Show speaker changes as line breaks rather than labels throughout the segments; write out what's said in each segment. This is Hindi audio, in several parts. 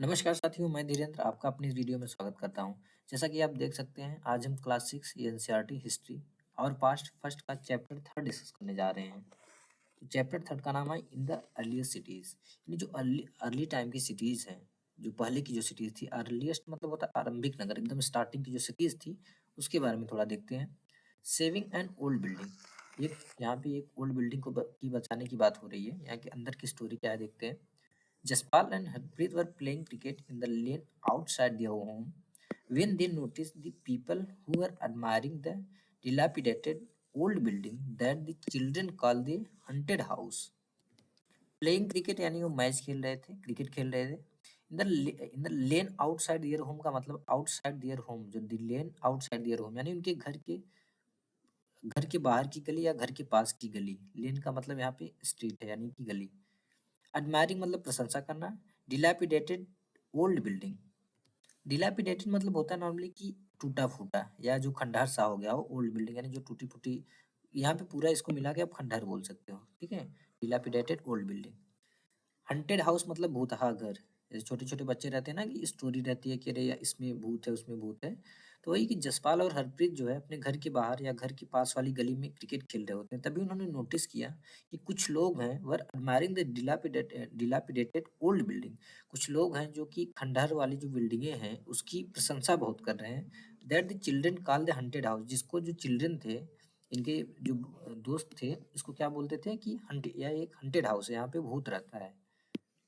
नमस्कार साथियों, मैं धीरेन्द्र आपका अपनी इस वीडियो में स्वागत करता हूं। जैसा कि आप देख सकते हैं, आज हम क्लास 6 एनसीईआरटी हिस्ट्री और पास्ट फर्स्ट का चैप्टर 3 डिस्कस करने जा रहे हैं। तो चैप्टर 3 का नाम है इन द अर्लीस्ट सिटीज़, यानी जो अर्ली अर्ली टाइम की सिटीज़ हैं, जो पहले की जो सिटीज़ थी। अर्लीस्ट मतलब होता है आरंभिक नगर, एकदम स्टार्टिंग की जो सिटीज़ थी, उसके बारे में थोड़ा देखते हैं। सेविंग एंड ओल्ड बिल्डिंग, एक यहाँ पे एक ओल्ड बिल्डिंग की बचाने की बात हो रही है। यहाँ के अंदर की स्टोरी क्या है देखते हैं। Jaspal and Harpreet were playing cricket in the lane outside their home when they noticed the people who were admiring the dilapidated old building that the children call the haunted house. Playing cricket यानी वो मैच खेल रहे थे, क्रिकेट खेल रहे थे। In the lane outside their home का मतलब आउटसाइड देयर होम, जो the lane outside their home यानी उनके घर के बाहर की गली या घर के पास की गली। लेन का मतलब यहाँ पे स्ट्रीट है यानी कि गली। एडमायरिंग मतलब प्रशंसा करना। डिलैपिडेटेड ओल्ड बिल्डिंग, डिलैपिडेटेड मतलब होता है नॉर्मली कि टूटा फूटा या जो खंडहर सा हो गया हो। ओल्ड बिल्डिंग यानी जो टूटी फूटी, यहाँ पे पूरा इसको मिला के आप खंडहर बोल सकते हो, ठीक है। Dilapidated old building. Hunted house मतलब भूतहा घर। जैसे छोटे-छोटे बच्चे रहते हैं ना कि स्टोरी रहती है कि अरे यार इसमें भूत है, उसमें भूत है। तो वही कि जसपाल और हरप्रीत जो है अपने घर के बाहर या घर के पास वाली गली में क्रिकेट खेल रहे होते हैं। तभी उन्होंने नोटिस किया कि कुछ लोग हैं वर admiring the dilapidated old building. कुछ लोग हैं जो कि खंडहर वाली जो बिल्डिंगें हैं उसकी प्रशंसा बहुत कर रहे हैं। That the children call the haunted house, जिसको जो चिल्ड्रन थे, इनके जो दोस्त थे, इसको क्या बोलते थे कि हंट या एक हंटेड हाउस है, यहाँ पे भूत रहता है।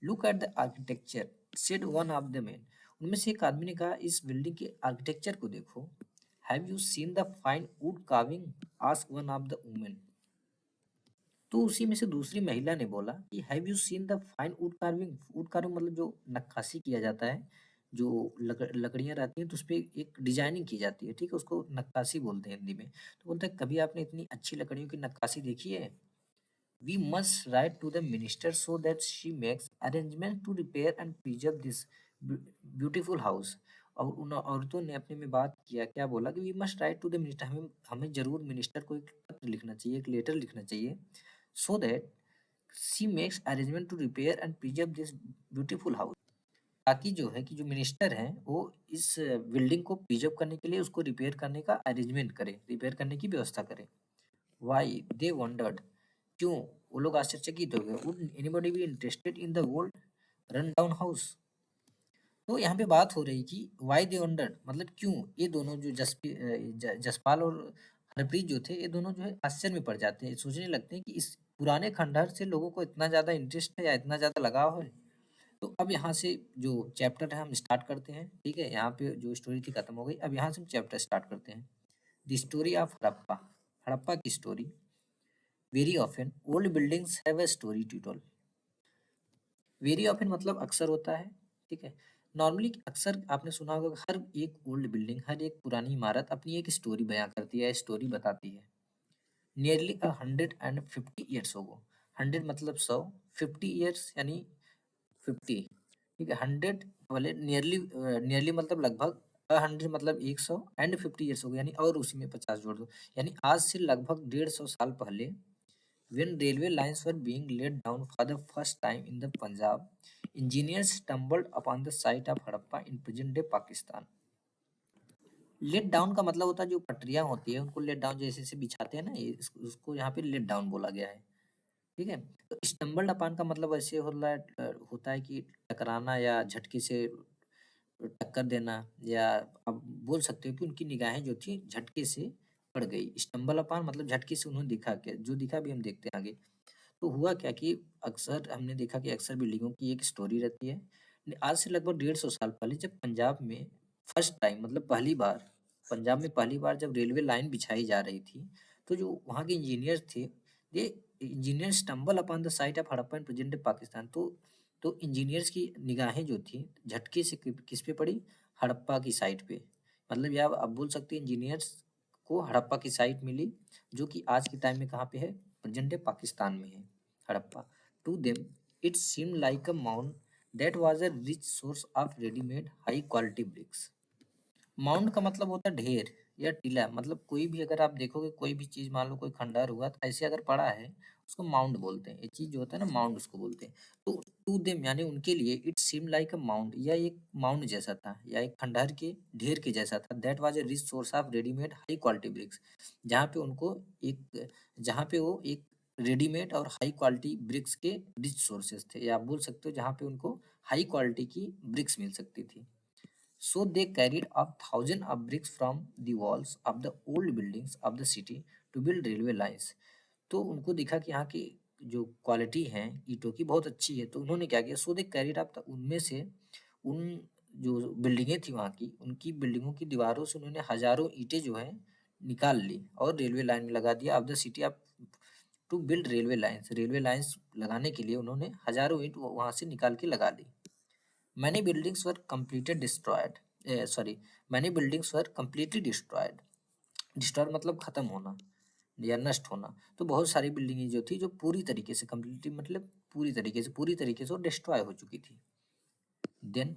Look at the architecture said one of the man. उनमें से एक आदमी ने कहा इस बिल्डिंग के आर्किटेक्चर को देखो। Have you seen the fine wood carving, ask one of the women. तो उसी में से दूसरी महिला ने बोला कि have you seen the fine wood carving. Wood carving मतलब जो नक्काशी किया जाता है, जो लकड़ियां रहती हैं तो उस पे एक डिजाइनिंग की जाती है, ठीक है, उसको नक्काशी बोलते हैं हिंदी में। तो बोलता है कभी आपने इतनी अच्छी लकड़ियों की नक्काशी देखी है। We must write to the minister so that she makes arrangements to repair and preserve this beautiful house। और उन औरतों ने अपने में बात किया, क्या बोला कि we must write to the minister, हमें हमें जरूर मिनिस्टर को एक पत्र लिखना चाहिए, एक लेटर लिखना चाहिए। So that she makes arrangement to repair and preserve this beautiful house, ताकि जो है कि जो मिनिस्टर हैं वो इस बिल्डिंग को प्रिजर्व करने के लिए उसको रिपेयर करने का अरेंजमेंट करे, रिपेयर करने की व्यवस्था करे। Why? They wondered. क्यों? वो लोग आश्चर्यचकित हो गए। Would anybody be interested in the old run down house? तो यहाँ पे बात हो रही कि वाई दे वंडर्ड मतलब क्यों। ये दोनों जो जसपाल और हरप्रीत जो थे, ये दोनों जो है आश्चर्य में पड़ जाते हैं, सोचने लगते हैं कि इस पुराने खंडहर से लोगों को इतना ज्यादा इंटरेस्ट है या इतना ज्यादा लगाव है। तो अब यहाँ से जो चैप्टर है हम स्टार्ट करते हैं, ठीक है। यहाँ पे जो स्टोरी थी खत्म हो गई, अब यहाँ से हम चैप्टर स्टार्ट करते हैं। The story of Harappa, Harappa की story. Very often old buildings have a story to tell. Very often मतलब अक्सर होता है, ठीक है। नॉर्मली अक्सर आपने सुना होगा कि हर एक ओल्ड बिल्डिंग, हर एक पुरानी इमारत अपनी एक स्टोरी बयां करती है, स्टोरी बताती है। नियरली 150 ईयर्स होगो। 100 मतलब 100, 50 ईयर्स यानी 50, ठीक है। 100 वाले नियरली, नियरली मतलब लगभग, 100 मतलब 100 एंड 50 ईयर्स हो गए यानी और उसी में 50 जोड़ दो, यानी आज से लगभग 150 साल पहले when railway lines were being laid down for the first time in the Punjab, engineers stumbled upon the site of Harappa in present-day Pakistan। Let down का मतलब होता है जो पटरियां होती है उनको लेट डाउन जैसे से बिछाते हैं ना, उसको यहाँ पे लेट डाउन बोला गया है, ठीक है। तो स्टम्बल्ड अपॉन का मतलब ऐसे होता है कि टकराना या झटके से टक्कर देना, या आप बोल सकते हो कि उनकी निगाहें जो थी झटके से पड़ गई। स्टम्बल अपॉन मतलब झटके से उन्होंने दिखा, क्या जो दिखा भी हम देखते हैं आगे। तो हुआ क्या कि अक्सर हमने देखा कि अक्सर बिल्डिंगों की एक स्टोरी रहती है। आज से लगभग 150 साल पहले जब पंजाब में फर्स्ट टाइम मतलब पहली बार, पंजाब में पहली बार जब रेलवे लाइन बिछाई जा रही थी, तो जो वहाँ के इंजीनियर थे, ये engineer stumble upon the site of Harappa in present day Pakistan. तो इंजीनियर्स की निगाहें जो थी झटके से किस पे पड़ी, हड़प्पा की साइट पे। मतलब या आप बोल सकते हैं इंजीनियर्स को हड़प्पा की साइट मिली, जो कि आज के टाइम में कहाँ पे है, प्रेजेंट डे पाकिस्तान में है Harappa. To them it seem like a mount that was a rich source of readymade high quality bricks. Mount का मतलब होता है ढेर या टीला, मतलब कोई भी अगर आप देखोगे कोई भी चीज, मान लो कोई खंडहर हुआ तो ऐसे अगर पड़ा है उसको माउंट बोलते हैं। ये चीज जो होता है ना माउंट उसको बोलते हैं। तो टू देम यानी उनके लिए it seem like a mount, यह एक माउंट जैसा था या एक खंडहर के ढेर के जैसा था। That was a rich source of readymade high quality bricks, जहाँ पे उनको एक जहाँ पे वो एक रेडीमेड और हाई क्वालिटी ब्रिक्स के रिच सोर्सेस थे, या आप बोल सकते हो जहाँ पे उनको हाई क्वालिटी की ब्रिक्स मिल सकती थी। So they carried up thousands of bricks from the walls of the old buildings of the city to build railway lines. तो उनको दिखा कि यहाँ की जो क्वालिटी है ईंटों की बहुत अच्छी है, तो उन्होंने क्या किया, सो दे कैरिड अप, उनमें से उन जो बिल्डिंगें थी वहाँ की, उनकी बिल्डिंगों की दीवारों से उन्होंने हजारों ईंटें जो है निकाल ली और रेलवे लाइन में लगा दिया। Of the city of to build railway lines लगाने के लिए उन्होंने हजारों ईंट वहाँ से निकाल के लगा ली। Many buildings were completely destroyed. Many buildings were completely destroyed. Destroyed मतलब खत्म होना या नष्ट होना। तो बहुत सारी बिल्डिंगें जो थी जो पूरी तरीके से completely मतलब पूरी तरीके से डिस्ट्रॉय हो चुकी थी। Then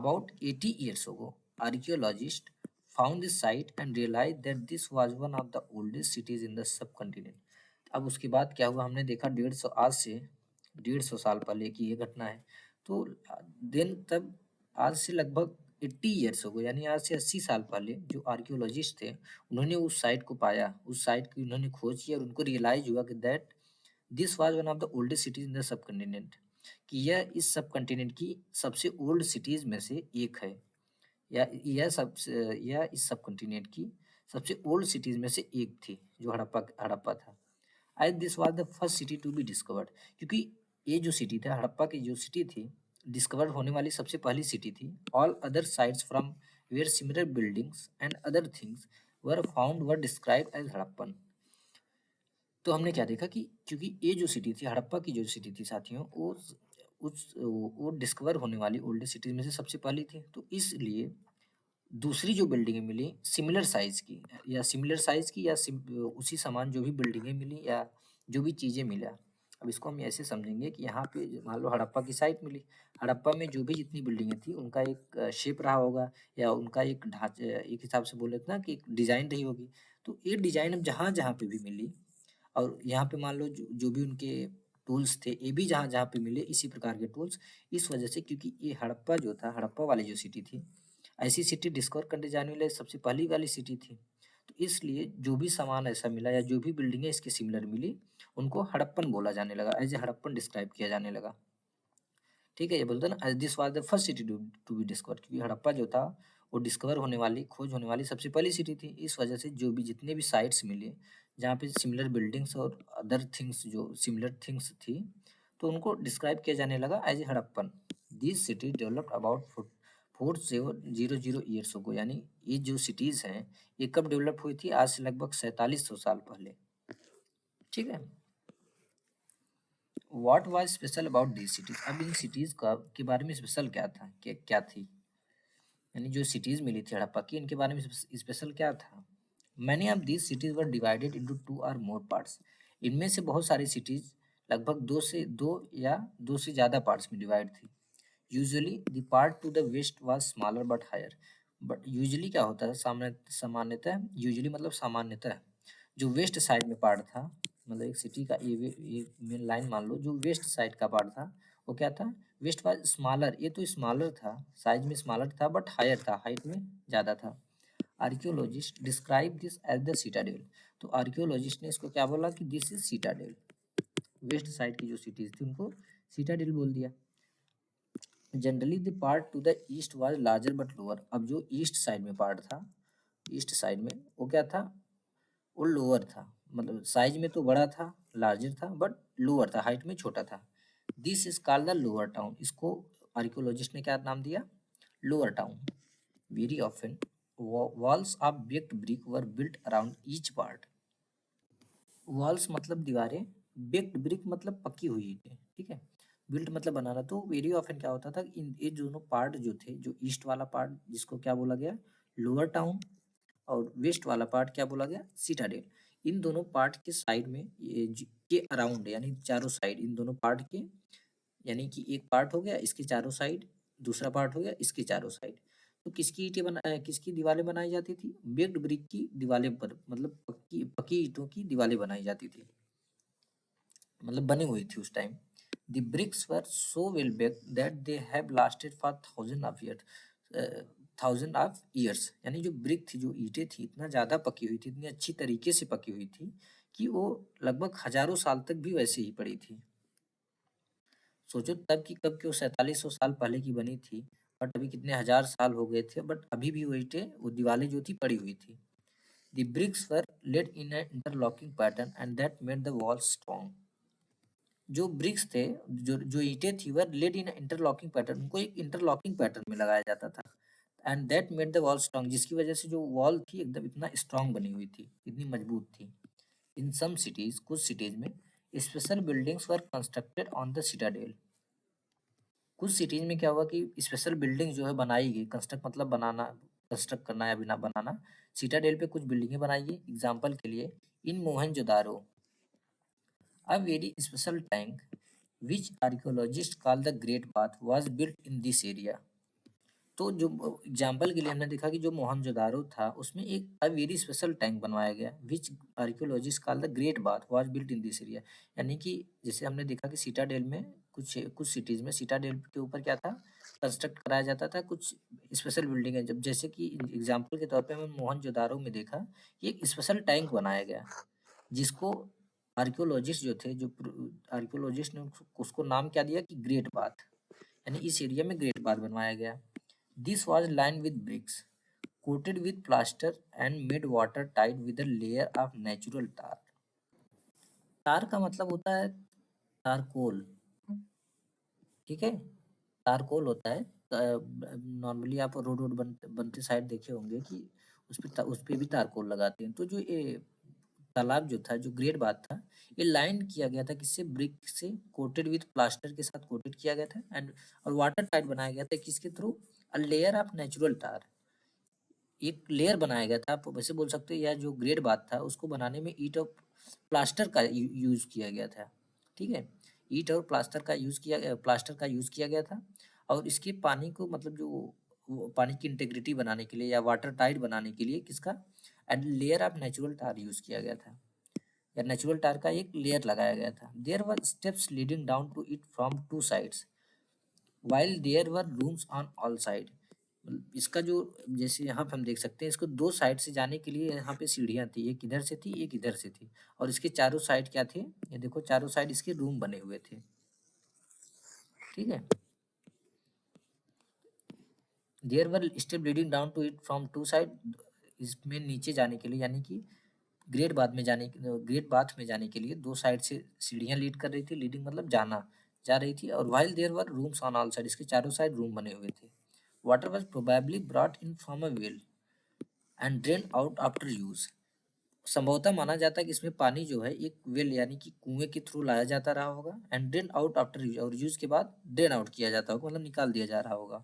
about 80 years ago, archaeologists found this site and realized that this was one of the oldest cities in the subcontinent. अब उसके बाद क्या हुआ, हमने देखा 150 साल पहले की ये घटना है। तो देन तब आज से लगभग 80 ईयर्स हो गए, यानी आज से 80 साल पहले जो आर्कियोलॉजिस्ट थे उन्होंने उस साइट को पाया, उस साइट की उन्होंने खोज की और उनको रियलाइज हुआ कि that this was one of the oldest cities in the subcontinent, कि यह इस सबकॉन्टिनेंट की सबसे ओल्ड सिटीज में से एक है, या इस सबकॉन्टिनेंट की सबसे ओल्ड सिटीज में से एक थी जो हड़प्पा था। As this was the first city to be discovered, क्योंकि ये जो सिटी था, हड़प्पा की जो सिटी थी, डिस्कवर होने वाली सबसे पहली सिटी थी। All other sites from where similar buildings and other things were found were described as Harappan. तो हमने क्या देखा कि क्योंकि ये जो सिटी थी, हड़प्पा की जो सिटी थी साथियों, वो डिस्कवर होने वाली ओल्ड सिटीज में से सबसे पहली थी, तो इसलिए दूसरी जो बिल्डिंगें मिली सिमिलर साइज की, उसी समान जो भी बिल्डिंगें मिली या जो भी चीज़ें मिला। अब इसको हम ऐसे समझेंगे कि यहाँ पे मान लो हड़प्पा की साइट मिली, हड़प्पा में जो भी जितनी बिल्डिंगें थी उनका एक शेप रहा होगा, या उनका एक ढांचे, एक हिसाब से बोले ना कि एक डिज़ाइन रही होगी। तो ये डिज़ाइन अब जहाँ जहाँ पे भी मिली, और यहाँ पे मान लो जो भी उनके टूल्स थे, ये भी जहाँ जहाँ पे मिले इसी प्रकार के टूल्स, इस वजह से, क्योंकि ये हड़प्पा जो था, हड़प्पा वाली जो सिटी थी, ऐसी सिटी डिस्कवर करने जाने वाली सबसे पहली वाली सिटी थी। तो इसलिए जो भी सामान ऐसा मिला या जो भी बिल्डिंगें इसके सिमिलर मिली, उनको हड़प्पन बोला जाने लगा, एज ए हड़प्पन डिस्क्राइब किया जाने लगा। ठीक है, ये बोलते हैं ना, this was the first city to be discover, क्योंकि हड़प्पा जो था वो डिस्कवर होने वाली, खोज होने वाली सबसे पहली सिटी थी। इस वजह से जो भी जितने भी साइट्स मिले जहाँ पे सिमिलर बिल्डिंग्स और अदर थिंग्स जो सिमिलर थिंग्स थी, तो उनको डिस्क्राइब किया जाने लगा as a Harappan. This city developed about 400 years हो, यानी ये जो सिटीज हैं ये कब डेवलप हुई थी, आज से लगभग 4700 साल पहले। ठीक है, what was special about this cities, अब इन सिटीज का के बारे में स्पेशल क्या था, क्या थी, यानी जो सिटीज मिली थी हड़प्पा की, इनके बारे में स्पेशल क्या था। Many of these cities were divided into 2 और मोर पार्ट्स, इनमें से बहुत सारी सिटीज लगभग दो या दो से ज्यादा पार्ट्स में डिवाइड थी। Usually the part to the west was smaller but higher, but usually क्या होता है, सामान्यतः जो वेस्ट साइड में पार्ट था, मतलब एक सिटी का ये मेन लाइन मान लो, जो वेस्ट साइड का पार्ट था वो क्या था, वेस्ट वाज स्मॉलर, ये तो स्मॉलर था, साइज में स्मॉलर था, बट हायर था, हाइट में ज़्यादा था। Archaeologist describe this as the citadel, तो आर्कियोलॉजिस्ट ने इसको क्या बोला कि this is citadel, west side की जो सिटीज थी उनको सीटाडेल बोल दिया। Generally the part to the east was larger but lower, अब जो ईस्ट साइड में पार्ट था, ईस्ट साइड में वो क्या था, वो लोअर था, मतलब साइज में तो बड़ा था, लार्जर था, बट लोअर था, हाइट में छोटा था। This is called the lower town, इसको आर्कियोलॉजिस्ट ने क्या नाम दिया, lower town. Very often walls of baked brick were built around each part, walls मतलब दीवारें, बेक्ड ब्रिक मतलब पकी हुई ईंटें, ठीक है, बिल्ट मतलब बनाना। तो वेरी ऑफन क्या होता था, इन ये दोनों पार्ट जो थे, जो ईस्ट वाला पार्ट जिसको क्या बोला गया, लोअर टाउन, और वेस्ट वाला पार्ट क्या बोला गया, सिटाडेल, इन दोनों पार्ट के साइड में के अराउंड, यानी चारों साइड, इन दोनों पार्ट के, यानी कि एक पार्ट हो गया इसके चारों साइड, दूसरा पार्ट हो गया इसके चारों साइड। तो किसकी दीवारें बनाई जाती थी, बेक्ड ब्रिक की दीवारें पर, मतलब पक्की पक्की ईंटों की दीवारें बनाई जाती थी, मतलब बनी हुई थी उस time. The bricks were so well baked that they have lasted for thousand of years. यानी जो ब्रिक थी, जो ईंटें थी, इतना ज़्यादा पकी हुई थी, इतनी अच्छी तरीके से पकी हुई थी कि वो लगभग हजारों साल तक भी वैसे ही पड़ी थी। सोचो तब की कब की, वो 4700 साल पहले की बनी थी, बट अभी कितने हजार साल हो गए थे, बट अभी भी वो ईंटें, वो दीवारें जो थी पड़ी हुई थी। The bricks were laid in an interlocking pattern and that made the walls strong. जो ब्रिक्स थे, जो जो ईंटें थी, वह लेड इन इंटरलॉकिंग पैटर्न, उनको एक इंटरलॉकिंग पैटर्न में लगाया जाता था। And that made the wall strong, जिसकी वजह से जो वॉल थी एकदम इतना स्ट्रांग बनी हुई थी, इतनी मजबूत थी। इन सम सिटीज, कुछ सिटीज में special buildings were constructed on the Citadel. कुछ सिटीज में क्या हुआ कि स्पेशल बिल्डिंग जो है बनाई गई, कंस्ट्रक्ट मतलब बनाना, कंस्ट्रक्ट करना या बिना बनाना। सिटाडेल पे कुछ बिल्डिंगें बनाई गई। एग्जाम्पल के लिए, इन Mohenjodaro a very special tank which archaeologists call the Great Bath was built in this area. तो जो एग्जाम्पल के लिए हमने देखा कि जो मोहनजोदारो था, उसमें एक अ वेरी स्पेशल टैंक बनवाया गया, which archaeologist call the great bath was built in this area. यानी कि जैसे हमने देखा कि सिटाडेल में, कुछ कुछ सिटीज में सिटाडेल के ऊपर क्या था, कंस्ट्रक्ट कराया जाता था कुछ स्पेशल बिल्डिंग है। जब जैसे कि एग्जाम्पल के तौर पे हमें मोहनजोदारो में देखा कि एक स्पेशल टैंक बनाया गया, जिसको आर्कियोलॉजिस्ट जो थे, जो आर्कियोलॉजिस्ट ने उसको नाम क्या दिया कि ग्रेट बाथ। यानी इस एरिया में ग्रेट बाथ बनवाया गया। This was lined with bricks, coated with plaster and made watertight with a layer of natural tar. तार का मतलब होता है तारकोल, ठीक है? तारकोल होता है। नॉर्मली आप रोड वोड बनते साइड देखे होंगे कि उस पे भी तारकोल लगाते हैं। तो जो ये तालाब जो था, जो ग्रेट बाथ था, ये लाइन किया गया था किससे, ब्रिक से, कोटेड विथ प्लास्टर के साथ कोटेड किया गया था, एंड और वाटर टाइट बनाया गया था किसके through, a layer of natural tar. एक लेयर बनाया गया था, आप वैसे बोल सकते हो, या जो ग्रेट बाथ था उसको बनाने में ईंट और प्लास्टर का यूज किया गया था, ठीक है? ईंट और प्लास्टर का यूज किया गया था। और इसके पानी को, मतलब जो वो पानी की इंटेग्रिटी बनाने के लिए या वाटर टाइट बनाने के लिए किसका, and layer of natural tar use किया गया था, या नेचुरल टार का एक लेयर लगाया गया था। There were steps leading down to it from two sides while there were rooms on all side। इसका जो, जैसे यहाँ पे हम देख सकते हैं, इसको दो साइड से जाने के लिए यहाँ पे सीढ़ियाँ थी, एक इधर से थी, एक इधर से थी, और इसके चारों साइड क्या थे, ये देखो चारों साइड इसके रूम बने हुए थे, ठीक है? There were step leading down to it from two side, इसमें नीचे जाने के लिए, यानी कि ग्रेट बाथ में जाने के लिए दो साइड से सीढ़ियाँ लीड कर रही थी। लीडिंग मतलब जाना, जा रही थी। और while there were rooms on all side, इसके चारों साइड रूम बने हुए थे। Water was probably brought in from a well and drain out after use. संभवतः माना जाता है कि इसमें पानी जो है एक वेल यानी कि कुएं के थ्रू लाया जाता रहा होगा, and drain out after use, और यूज के बाद ड्रेन आउट किया जाता होगा, मतलब निकाल दिया जा रहा होगा।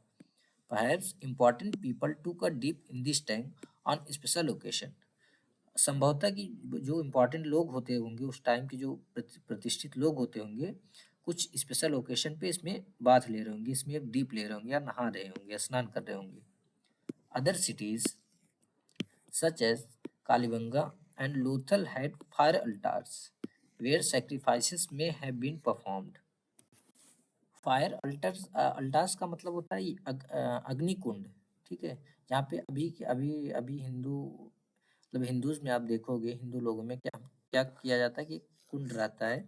Perhaps important people took a dip in this tank on special occasion। संभवतः कि जो इम्पोर्टेंट लोग होते होंगे उस टाइम के, जो प्रतिष्ठित लोग होते होंगे, कुछ स्पेशल ओकेशन पे इसमें बाथ ले रहे होंगे, इसमें एक डीप ले रहे होंगे, या नहा रहे होंगे, स्नान कर रहे होंगे। Other cities such as Kalibangan and Lothal had fire altars where sacrifices may have been performed। Fire altars, altars का मतलब होता है अग्निकुंड, ठीक है? जहाँ पे अभी अभी हिंदू, मतलब हिंदूज में आप देखोगे, हिंदू लोगों में क्या क्या किया जाता है कि कुंड रहता है,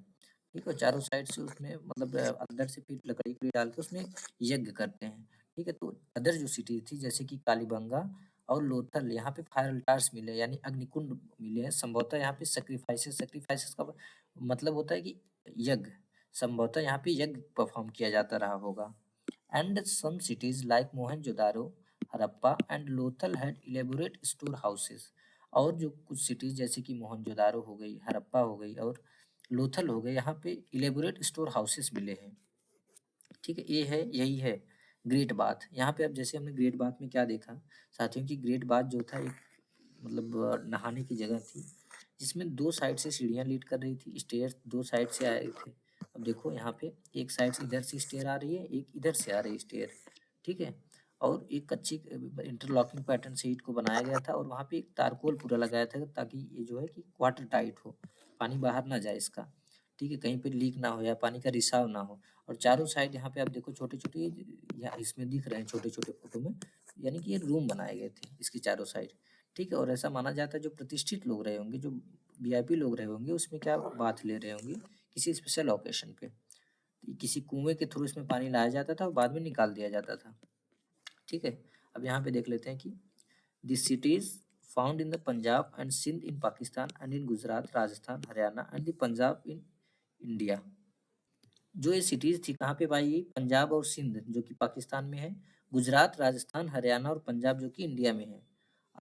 ठीक है? चारों साइड से उसमें, मतलब अंदर से फिर लकड़ी उकड़ी डाल के उसमें यज्ञ करते हैं, ठीक है? तो अदर जो सिटी थी, जैसे कि कालीबंगा और लोथल, यहाँ पे फायर अल्टार्स मिले, यानी अग्निकुंड मिले हैं। संभवतः यहाँ पे सेक्रीफाइसेस का मतलब होता है कि यज्ञ, संभवतः यहाँ पे यज्ञ परफॉर्म किया जाता रहा होगा। And some cities like Mohenjodaro, Harappa and Lothal had elaborate store houses. और जो कुछ सिटीज जैसे कि मोहनजोदारो हो गई, हड़प्पा हो गई और लोथल हो गए, यहाँ पे इलेबोरेट स्टोर हाउसेस मिले हैं, ठीक है? ये है, यही है ग्रेट बाथ। यहाँ पे अब जैसे हमने ग्रेट बाथ में क्या देखा साथियों, कि ग्रेट बाथ जो था एक, मतलब नहाने की जगह थी, जिसमें दो साइड से सीढ़ियाँ लीड कर रही थी, स्टेयर दो साइड से आए थे। अब देखो यहाँ पे एक साइड से इधर से स्टेयर आ रही है, एक इधर से आ रही है स्टेयर, ठीक है? और एक कच्ची इंटरलॉकिंग पैटर्न से ईंट को बनाया गया था, और वहाँ पे एक तारकोल पूरा लगाया था, ताकि ये जो है कि वाटर टाइट हो, पानी बाहर ना जाए इसका, ठीक है, कहीं पे लीक ना हो या पानी का रिसाव ना हो। और चारों साइड यहाँ पे आप देखो छोटे-छोटे, यहाँ इसमें दिख रहे हैं छोटे-छोटे फोटो में, यानी कि ये रूम बनाए गए थे इसके चारों साइड। ठीक है, और ऐसा माना जाता है जो प्रतिष्ठित लोग रहे होंगे, जो वीआईपी लोग रहे होंगे, उसमें क्या बाथ ले रहे होंगे किसी स्पेशल ओकेशन पे। किसी कुएँ के थ्रू इसमें पानी लाया जाता था और बाद में निकाल दिया जाता था। ठीक है, अब यहाँ पे देख लेते हैं कि the cities found in the Punjab and Sindh in Pakistan and in Gujarat, Rajasthan, Haryana and the Punjab in India. जो ये सिटीज़ थी कहाँ पे पाई गई? पंजाब और सिंध जो कि पाकिस्तान में है, गुजरात, राजस्थान, हरियाणा और पंजाब जो कि इंडिया में है।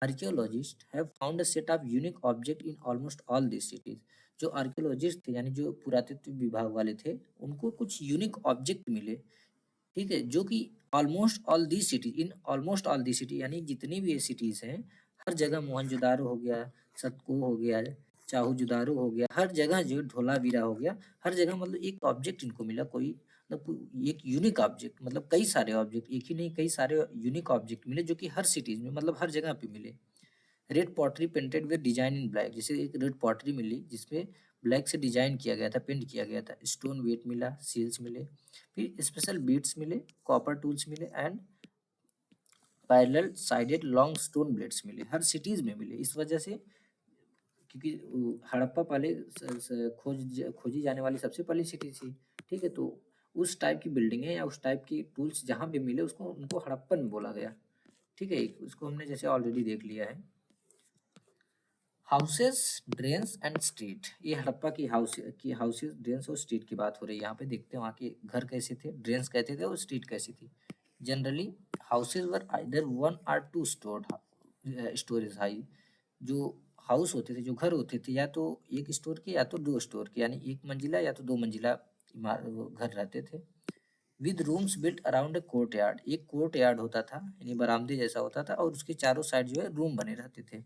Archaeologist have found a set of unique object in almost all this cities. जो आर्कियोलॉजिस्ट थे यानी जो पुरातत्व विभाग वाले थे, उनको कुछ यूनिक ऑब्जेक्ट मिले। ठीक है, जो कि ऑलमोस्ट ऑल दी सिटी यानी जितनी भी ये सिटीज हैं, हर जगह मोहनजोदारो हो गया, सतको हो गया, चाहूजुदारो हो गया, हर जगह जो धोलावीरा हो गया, हर जगह मतलब एक ऑब्जेक्ट इनको मिला, कोई मतलब एक यूनिक ऑब्जेक्ट, मतलब कई सारे ऑब्जेक्ट, एक ही नहीं कई सारे यूनिक ऑब्जेक्ट मिले जो कि हर सिटीज में मतलब हर जगह पे मिले। Red pottery painted with design in black, जैसे एक रेड पॉटरी मिली जिसमें ब्लैक से डिजाइन किया गया था, पेंट किया गया था। स्टोन वेट मिला, सील्स मिले, फिर स्पेशल बीट्स मिले, कॉपर टूल्स मिले and parallel sided long stone blades मिले, हर सिटीज में मिले। इस वजह से क्योंकि हड़प्पा पहले खोजी जाने वाली सबसे पहली सिटी थी। ठीक है, तो उस टाइप की बिल्डिंग है या उस टाइप की टूल्स जहाँ भी मिले उसको उनको हड़प्पन बोला गया। ठीक है, उसको हमने जैसे ऑलरेडी देख लिया है। हाउसेस, ड्रेन्स एंड स्ट्रीट, ये हड़प्पा की हाउसेस, ड्रेन्स और स्ट्रीट की बात हो रही है। यहाँ पे देखते हैं वहाँ के घर कैसे थे, ड्रेन्स कैसे थे और स्ट्रीट कैसी थी। Generally houses were either one और टू स्टोरेज हाई। जो हाउस होते थे, जो घर होते थे, या तो एक स्टोर के या तो दो स्टोर के, यानी एक मंजिला या तो दो मंजिला वो घर रहते थे। With rooms built around a court yard, एक कोर्ट यार्ड होता था यानी बरामदे जैसा होता था और उसके चारों साइड जो है रूम बने रहते थे।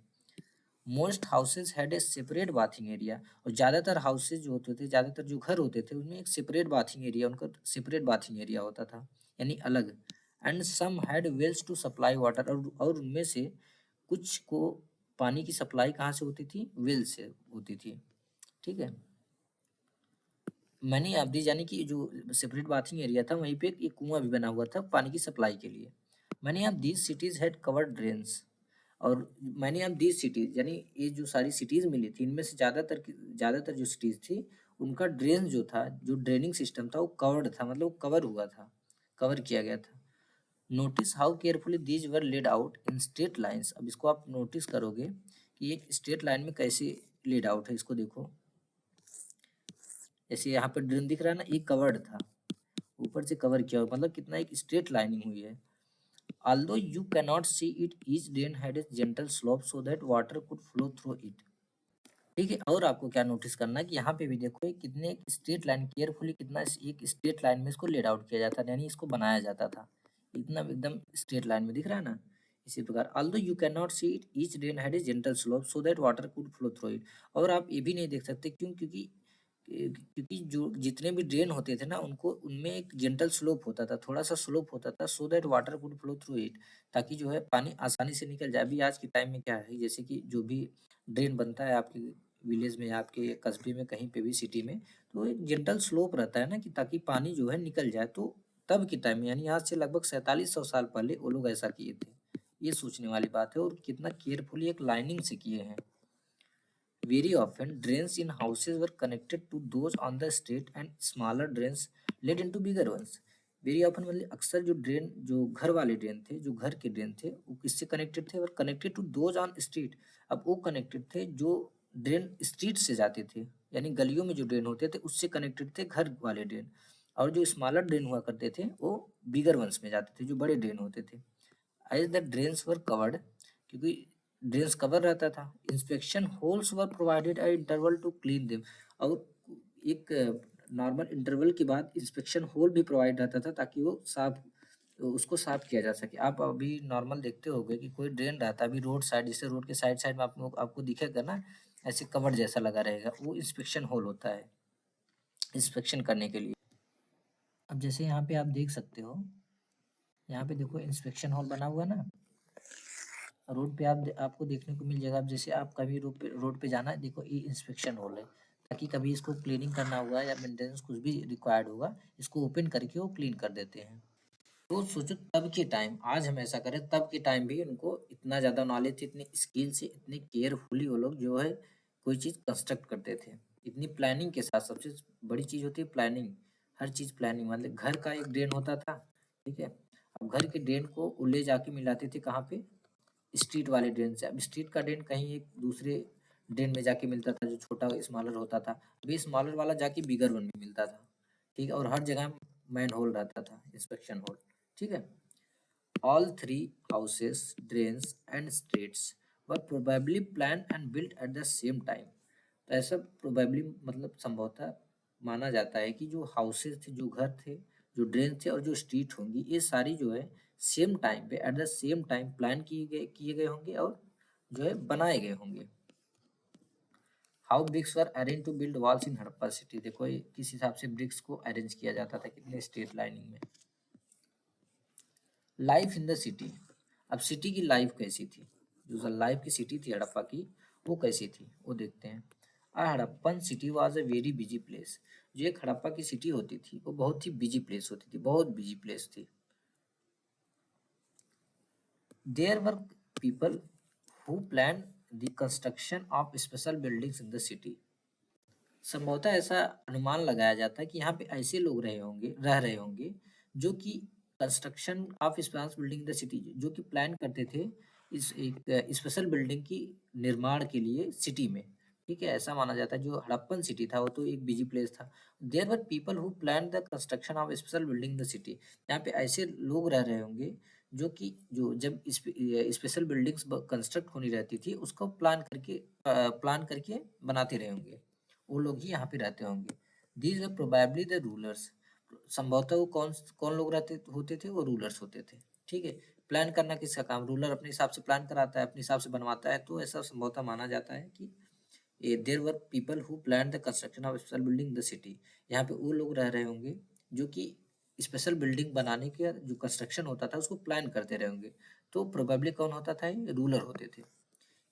Most houses had a separate bathing area, और ज़्यादातर हाउसेज जो होते थे, ज़्यादातर जो घर होते थे, उनमें एक सेपरेट बाथिंग एरिया, उनका सेपरेट बाथिंग एरिया होता था यानी अलग। And some had wells to supply water, और उनमें से कुछ को पानी की सप्लाई कहाँ से होती थी? वेल से होती थी। ठीक है, मैंने आप दी यानी कि जो सेपरेट बाथिंग एरिया था वहीं पे एक कुआं भी बना हुआ था पानी की सप्लाई के लिए। मैंने आप these cities had covered drains, और मैंने अब दीज सिटीज यानी ये जो सारी सिटीज मिली थी, इनमें से ज़्यादातर जो सिटीज थी उनका ड्रेन जो था, जो ड्रेनिंग सिस्टम था वो कवर्ड था, मतलब कवर हुआ था, कवर किया गया था। Notice how carefully these were laid out in straight lines. अब इसको आप नोटिस करोगे कि एक स्ट्रेट लाइन में कैसे लेड आउट है, इसको देखो। जैसे यहाँ पे ड्रेन दिख रहा है ना, ये कवर्ड था, ऊपर से कवर किया हुआ, मतलब कितना एक स्ट्रेट लाइनिंग हुई है। Although you cannot see it, each drain had a gentle slope so that water could flow through it. ठीक है, और आपको क्या नोटिस करना है कि यहाँ पे भी देखो ये कितने स्ट्रेट लाइन, केयरफुली कितना एक स्ट्रेट लाइन में इसको लेड आउट किया जाता था, यानी इसको बनाया जाता था, इतना एकदम स्ट्रेट लाइन में दिख रहा है ना। इसी प्रकार although you cannot see it, each drain had a gentle slope so that water could flow through it। और आप ये भी नहीं देख सकते, क्यों? क्योंकि जो जितने भी ड्रेन होते थे ना, उनको उनमें एक जेंटल स्लोप होता था, थोड़ा सा स्लोप होता था, so that water could flow through it, ताकि जो है पानी आसानी से निकल जाए। अभी आज के टाइम में क्या है, जैसे कि जो भी ड्रेन बनता है आपके विलेज में या आपके कस्बे में, कहीं पे भी सिटी में, तो एक जेंटल स्लोप रहता है ना, कि ताकि पानी जो है निकल जाए। तो तब के टाइम में यानी आज से लगभग 4700 साल पहले वो लोग ऐसा किए थे। ये सोचने वाली बात है, और कितना केयरफुली एक लाइनिंग से किए हैं। Very often, drains in houses were connected to those on the street and smaller drains led into bigger ones. Very often मतलब अक्सर जो ड्रेन, जो घर वाले ड्रेन थे, जो घर के ड्रेन थे, वो किससे कनेक्टेड थे? और connected to those on street. अब वो कनेक्टेड थे जो ड्रेन स्ट्रीट से जाते थे, यानी गलियों में जो ड्रेन होते थे उससे कनेक्टेड थे घर वाले ड्रेन। और जो स्मॉलर ड्रेन हुआ करते थे वो बिगर वंस में जाते थे, जो बड़े ड्रेन होते थे। As the drains were covered, क्योंकि ड्रेन्स कवर रहता था, inspection holes were provided at interval to clean them. और एक नॉर्मल इंटरवल के बाद इंस्पेक्शन होल भी प्रोवाइड रहता था, ताकि वो उसको साफ किया जा सके। आप अभी नॉर्मल देखते होंगे कि कोई ड्रेन रहता है अभी रोड साइड, जैसे रोड के साइड साइड में आपको दिखेगा ना, ऐसे कवर जैसा लगा रहेगा, वो इंस्पेक्शन होल होता है इंस्पेक्शन करने के लिए। अब जैसे यहाँ पे आप देख सकते हो, यहाँ पे देखो इंस्पेक्शन हॉल बना हुआ है ना, रोड पे आपको देखने को मिल जाएगा। अब जैसे आप कभी रोड पे जाना है, देखो ये इंस्पेक्शन हॉल है, ताकि कभी इसको क्लीनिंग करना हुआ या मेंटेनेंस कुछ भी रिक्वायर्ड होगा, इसको ओपन करके वो क्लीन कर देते हैं। तो सोचो तब के टाइम, आज हम ऐसा करें, तब के टाइम भी उनको इतना ज़्यादा नॉलेज थी, इतनी स्किल से, इतने केयरफुली वो लोग जो है कोई चीज़ कंस्ट्रक्ट करते थे, इतनी प्लानिंग के साथ। सबसे बड़ी चीज़ होती है प्लानिंग, हर चीज़ प्लानिंग। मतलब घर का एक ड्रेन होता था, ठीक है, अब घर के ड्रेन को वो ले जाके मिलाते थे कहाँ पे, स्ट्रीट वाले ड्रेन से। अब स्ट्रीट का ड्रेन कहीं एक दूसरे ड्रेन में जाके मिलता था जो छोटा स्मॉलर होता था, अभी स्मॉलर वाला जाके बिगर वन में मिलता था, ठीक है, और हर जगह मैन होल रहता था, इंस्पेक्शन होल, ठीक है। All three houses, drains and streets were probably planned and built at the same time. तो ऐसा प्रोबेबली मतलब संभवतः माना जाता है कि जो हाउसेस थे, जो घर थे, जो ड्रेन थे और जो स्ट्रीट होंगी, ये सारी जो है सेम टाइम पे, at the same time plan किए गए होंगे और जो है बनाए गए होंगे। How bricks were arrange to build walls in Harappa city. देखो ये किस हिसाब से ब्रिक्स को अरेंज किया जाता था, कितने स्ट्रेट लाइनिंग में। लाइफ इन द सिटी, अब सिटी की लाइफ कैसी थी, जो लाइफ की सिटी थी हड़प्पा की, वो कैसी थी वो देखते हैं। Harappan city was a very busy place. जो एक हड़प्पा की सिटी होती थी वो बहुत ही बिजी प्लेस होती थी, बहुत बिजी प्लेस थी। There were people who plan the construction of special buildings in the city. संभवतः ऐसा अनुमान लगाया जाता है कि यहाँ पे ऐसे लोग रह रहे होंगे जो कि construction of special building the city, जो कि प्लान करते थे इस एक स्पेशल बिल्डिंग की निर्माण के लिए सिटी में, ठीक है। ऐसा माना जाता है जो हड़प्पन सिटी था वो तो एक बिजी प्लेस था। There were people who plan the construction of special building the city. यहाँ पे ऐसे लोग रह रहे होंगे जो कि जो जब स्पेशल बिल्डिंग्स कंस्ट्रक्ट होनी रहती थी उसको प्लान करके बनाते रहे होंगे, वो लोग ही यहाँ पे रहते होंगे। These are probably the rulers. संभवतः वो कौन कौन लोग रहते होते थे, वो रूलर्स होते थे, ठीक है। प्लान करना किसका काम, रूलर अपने हिसाब से प्लान कराता है, अपने हिसाब से बनवाता है, तो ऐसा संभवतः माना जाता है कि there were people who plan the construction of special building the city. यहाँ पे वो लोग रह रहे होंगे जो कि स्पेशल बिल्डिंग बनाने के जो कंस्ट्रक्शन होता था उसको प्लान करते रहे होंगे। तो प्रोबेबली कौन होता था, ये रूलर होते थे।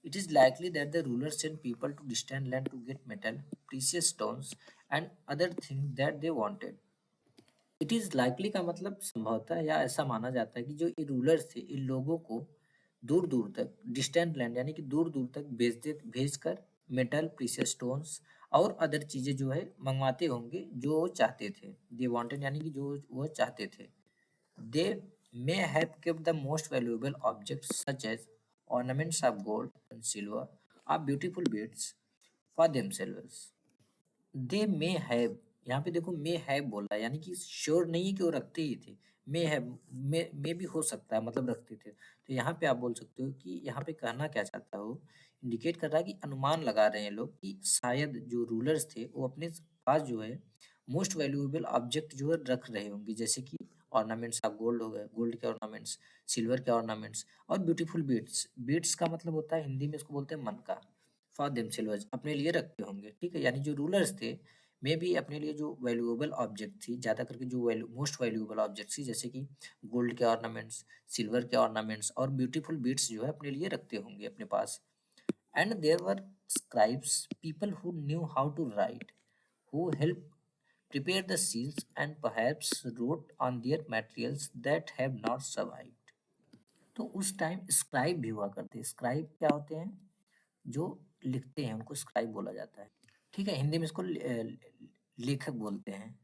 It is likely that the rulers sent people to distant land to get metal, precious stones, and other things that they wanted. It is likely का मतलब संभवतः या ऐसा माना जाता है कि जो ये रूलर्स थे, इन लोगों को दूर दूर तक, डिस्टेंट लैंड यानी कि दूर दूर तक भेजकर मेटल, प्रीशियस स्टोन्स और अदर चीजें जो है मंगवाते होंगे जो वो चाहते थे। दे वांटेड यानी कि जो वो चाहते थे। They may have kept the most valuable objects such as ornaments of gold and silver or beautiful beads for themselves. They may have, यहाँ पे देखो मे हैव बोला है, यानी कि श्योर नहीं है कि वो रखते ही थे। मे हैव, मे भी हो सकता है मतलब रखते थे। तो यहाँ पे आप बोल सकते हो कि यहाँ पे कहना क्या चाहता हो, इंडिकेट कर रहा है कि अनुमान लगा रहे हैं लोग कि शायद जो रूलर्स थे वो अपने पास जो है मोस्ट वैल्यूएबल ऑब्जेक्ट जो है रख रहे होंगे, जैसे कि ऑर्नामेंट्स ऑफ गोल्ड हो गए, गोल्ड के ऑर्नामेंट्स, सिल्वर के ऑर्नामेंट्स और ब्यूटीफुल बीड्स। बीड्स का मतलब होता है हिंदी में इसको बोलते हैं मन का। फॉर देमसेल्व्स अपने लिए रखते होंगे, ठीक है। यानी जो रूलर्स थे में भी अपने लिए जो वैल्यूएबल ऑब्जेक्ट थी, ज़्यादा करके जो मोस्ट वैल्यूएबल ऑब्जेक्ट थी, जैसे कि गोल्ड के ऑर्नामेंट्स, सिल्वर के ऑर्नामेंट्स और ब्यूटीफुल बीड्स जो है अपने लिए रखते होंगे अपने पास। And there were scribes, people who knew how to write, who help prepare the seals and perhaps wrote on their materials that have not survived। तो उस टाइम स्क्राइब भी हुआ करते हैं। स्क्राइब क्या होते हैं, जो लिखते हैं उनको स्क्राइब बोला जाता है, ठीक है। हिंदी में इसको लेखक बोलते हैं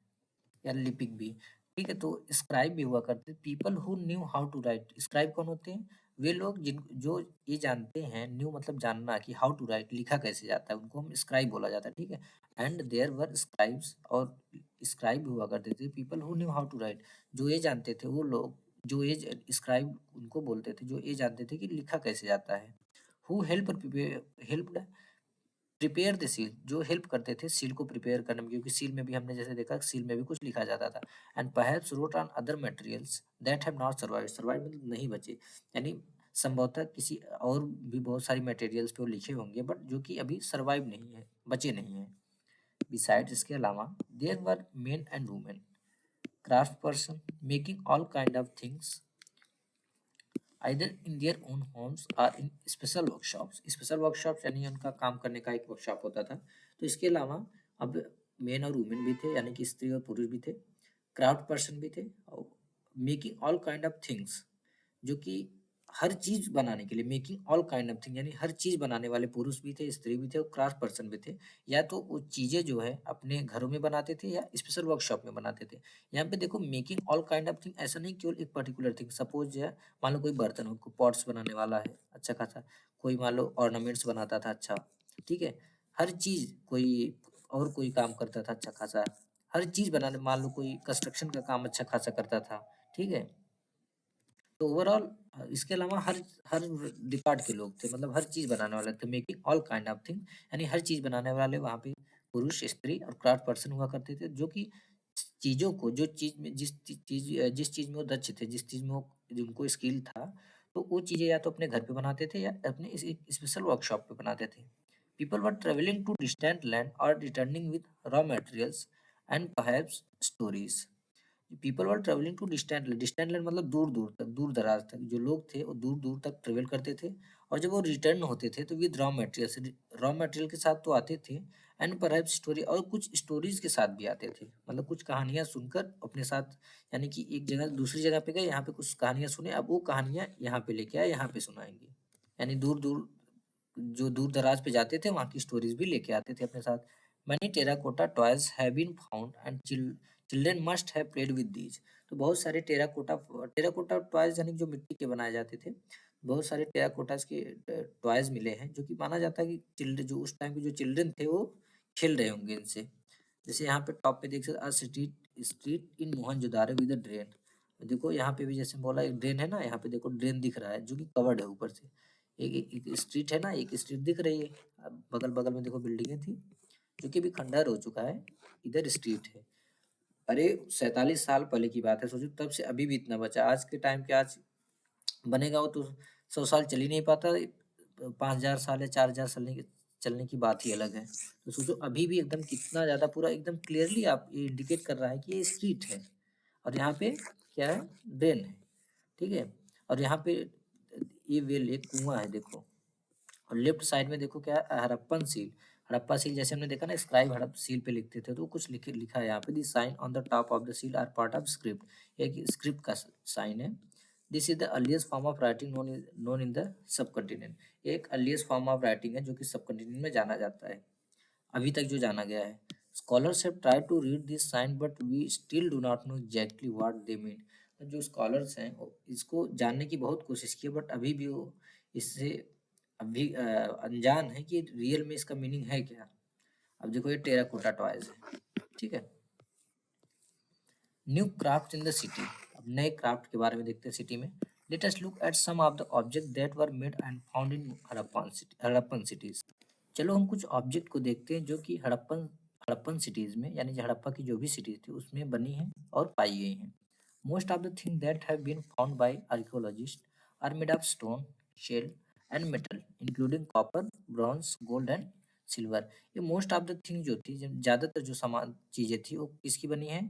या लिपिक भी, ठीक है। तो स्क्राइब भी हुआ करते, people who knew how to write. Scribe कौन होते हैं, वे लोग जिन जो ये जानते हैं, न्यू मतलब जानना, कि हाउ टू राइट लिखा कैसे जाता है, उनको हम स्क्राइब बोला जाता है, ठीक है। एंड देयर वर स्क्राइब्स, और स्क्राइब भी हुआ करते थे, people who knew how to write, जो ये जानते थे, वो लोग जो ये स्क्राइब उनको बोलते थे जो ये जानते थे कि लिखा कैसे जाता है। Who helped prepare the seal, जो हेल्प करते थे सील को प्रिपेयर करने में, क्योंकि सील में भी हमने जैसे देखा सील में भी कुछ लिखा जाता था। And perhaps road on other materials that have not survive, survive मतलब नहीं बचे, यानी संभवतः किसी और भी बहुत सारी मटेरियल्स पे वो लिखे होंगे बट जो कि अभी सर्वाइव नहीं है, बचे नहीं है। बिसाइड्स, इसके अलावा there were men and women craft person making all kind of things either in their own homes or in special workshops। Special workshops यानी उनका काम करने का एक वर्कशॉप होता था। तो इसके अलावा अब मेन और वुमेन भी थे, यानी कि स्त्री और पुरुष भी थे, क्राफ्ट पर्सन भी थे, और making all kind of things, जो कि हर चीज बनाने के लिए, making all kind of thing यानी हर चीज बनाने वाले पुरुष भी थे, स्त्री भी थे और क्राफ्ट पर्सन भी थे। या तो वो चीजें जो है अपने घरों में बनाते थे या स्पेशल वर्कशॉप में बनाते थे। यहाँ पे देखो making all kind of thing, ऐसा नहीं केवल एक पर्टिकुलर थिंग। सपोज जो है, मान लो कोई बर्तन हो, कोई पॉट्स बनाने वाला है अच्छा खासा, कोई मान लो ऑर्नामेंट्स बनाता था अच्छा, ठीक है, हर चीज कोई, और कोई काम करता था अच्छा खासा, हर चीज बनाने, मान लो कोई कंस्ट्रक्शन का काम अच्छा खासा करता था, ठीक है। तो ओवरऑल इसके अलावा हर हर डिपार्ट के लोग थे, मतलब हर चीज बनाने वाले थे, making all kind of thing, यानी हर चीज बनाने वाले वहाँ पे पुरुष, स्त्री और क्राफ्ट पर्सन हुआ करते थे, जो कि चीजों को, जो चीज में जिस चीज में वो दक्ष थे, जिस चीज में वो जिनको स्किल था, तो वो चीजें या तो अपने घर पे बनाते थे या अपने स्पेशल वर्कशॉप पे बनाते थे। People were travelling to distant land और returning with raw materials and perhaps stories. People were travelling to distant land, distant land मतलब दूर दूर तक, दूर दराज तक जो लोग थे वो दूर दूर तक ट्रेवल करते थे। और जब वो रिटर्न होते थे तो with raw materials, raw material के साथ तो आते थे, एंड परहैप्स स्टोरी, और कुछ स्टोरीज के साथ भी आते थे, मतलब कुछ कहानियां सुनकर अपने साथ, यानी कि एक जगह दूसरी जगह पे गए, यहाँ पे कुछ कहानियां सुने, अब वो कहानियां यहाँ पे लेके आए, यहाँ पे सुनाएंगे। यानी दूर दूर, जो दूर दराज पे जाते थे वहाँ की स्टोरीज भी लेके आते थे अपने साथ। Many terracotta toys have been found and children must have played with these। तो बहुत सारे टेराकोटा टॉयज, यानी जो मिट्टी के बनाए जाते थे, बहुत सारे टेराकोटास के टॉयज मिले हैं, जो कि माना जाता है कि चिल्ड्रन, जो उस टाइम के जो चिल्ड्रन थे वो खेल रहे होंगे इनसे। जैसे यहाँ पे टॉप पे देख सकते, street street in Mohenjodaro with drain. देखो यहाँ पे भी जैसे बोला एक ड्रेन है ना, यहाँ पे देखो ड्रेन दिख रहा है जो कि कवर्ड है ऊपर से। एक स्ट्रीट है ना, एक स्ट्रीट दिख रही है। अब बगल बगल में देखो बिल्डिंगें थी, जो कि अभी खंडहर हो चुका है, इधर स्ट्रीट है। अरे 47 साल पहले की बात है, सोचो तब से अभी भी इतना बचा। आज के टाइम के आज बनेगा वो तो 100 साल चल ही नहीं पाता, 5,000 साल या 4,000 साल चलने की बात ही अलग है। तो सोचो अभी भी एकदम कितना ज्यादा, पूरा एकदम क्लियरली आप ये इंडिकेट कर रहा है कि ये स्ट्रीट है, और यहाँ पे क्या है, ड्रेन है, ठीक है। और यहाँ पे ये वेल, एक कुआं है देखो, और लेफ्ट साइड में देखो क्या है, हड़प्पन सील। हड़प्पा सील जैसे हमने देखा ना, स्क्राइब हड़प सील पे लिखते थे, तो कुछ लिखा है यहाँ पे, the sign on the top of the seal are part of script, एक स्क्रिप्ट का साइन है। This is the earliest form of writing known in the subcontinent. एक अर्लीस्ट फॉर्म ऑफ राइटिंग है जो कि सब कंटिनेंट में जाना जाता है, अभी तक जो जाना गया है। Scholars have tried to read this sign but we still do not know exactly what they mean. जो स्कॉलर्स हैं वो इसको जानने की बहुत कोशिश की है, बट अभी भी वो इससे अभी अनजान है कि रियल में इसका मीनिंग है क्या। अब देखो ये टेराकोटा टॉयज है, ठीक है। New craft in the city, अब नए क्राफ्ट के बारे में देखते हैं सिटी में। Let us look at some of the object that were made and found in Harappan cities. चलो हम कुछ ऑब्जेक्ट को देखते हैं जो कि हड़प्पन हड़प्पन सिटीज में, यानी जो हड़प्पा की जो भी सिटीज थी उसमें बनी हैं और पाई गई हैं। Most of the thing that have been found by archaeologist are made of stone, shell and metal including copper, bronze, gold and silver. ये मोस्ट ऑफ द थिंग जो थी, ज्यादातर जो सामान चीजें थी वो किसकी बनी है,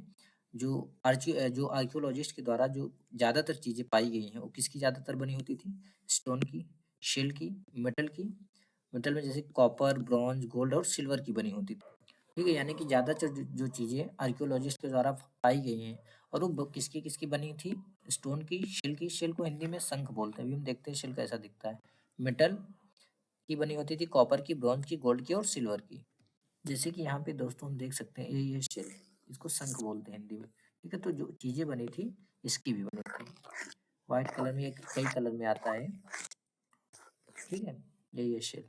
जो आर्कियोलॉजिस्ट के द्वारा जो ज़्यादातर चीज़ें पाई गई हैं वो किसकी ज़्यादातर बनी होती थी, स्टोन की, शेल की, मेटल की। मेटल में जैसे कॉपर, ब्रॉन्ज, गोल्ड और सिल्वर की बनी होती थी, ठीक है। यानी कि ज़्यादातर जो चीज़ें आर्कियोलॉजिस्ट के द्वारा पाई गई हैं, और वो किसकी किसकी बनी थी, स्टोन की, शेल की। शेल को हिंदी में शंख बोलते हैं, अभी हम देखते हैं शेल कैसा दिखता है। मेटल की बनी होती थी, कॉपर की, ब्रॉन्ज की, गोल्ड की और सिल्वर की। जैसे कि यहाँ पे दोस्तों हम देख सकते हैं, ये शेल, इसको शंख बोलते हैं हिंदी में, ठीक है। तो जो चीजें बनी थी इसकी भी बनी थी। व्हाइट कलर में, एक कई कलर में आता है, ठीक है, ये शेल।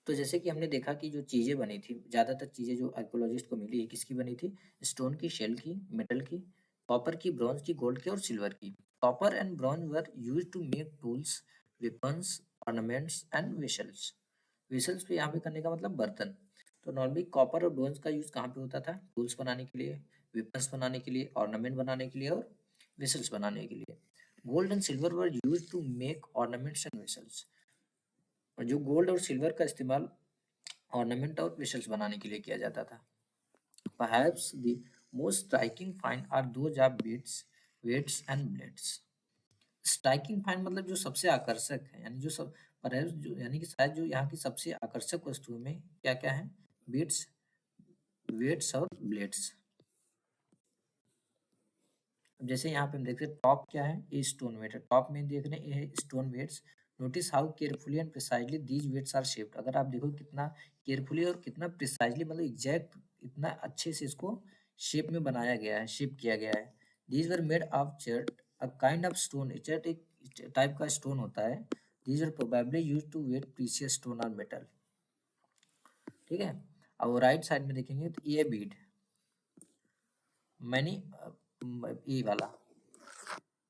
तो जैसे कि हमने देखा कि जो चीजें बनी थी, ज्यादातर चीजें जो आर्कोलॉजिस्ट को मिली है किसकी बनी थी, स्टोन की, शेल की, मेटल की, कॉपर की, ब्रॉन्ज की, गोल्ड की और सिल्वर की। Copper and bronze were use to make tools, weapons, ornaments and vessels. Vessels पे यहाँ पे करने का मतलब बर्तन। तो नॉर्मली कॉपर और ब्रोंज का यूज कहाँ पे होता था, टूल्स बनाने के लिए, वेपन्स बनाने के लिए, ऑर्नामेंट बनाने के लिए और वेसल्स बनाने के लिए। Gold and silver were use to make ornaments and vessels. और जो गोल्ड और सिल्वर का इस्तेमाल ऑर्नामेंट और वेसल्स बनाने के लिए किया जाता था। Perhaps the most striking find are those of beads, weights and blades। Striking find मतलब जो सबसे आकर्षक है, यानी जो सब परहैप्स जो, यानी कि शायद जो यहाँ की सबसे आकर्षक वस्तुओं में क्या क्या है, बीट्स, वेट्स और ब्लेड्स। अब जैसे यहाँ पे हम देखते हैं टॉप क्या है, ये स्टोन वेट है। टॉप में देख रहे हैं ये है stone weights. Notice how carefully and precisely these weights are shaped. अगर आप देखो कितना केयरफुली और कितना प्रिसाइजली, मतलब एग्जैक्ट इतना अच्छे से इसको शेप में बनाया गया है, शेप किया गया है। These were made of chert, a kind of stone. Chert एक टाइप का स्टोन होता है। These were probably use to weigh precious stone और मेटल। ठीक है। अब राइट साइड में देखेंगे तो ये बीड मैनी, ये वाला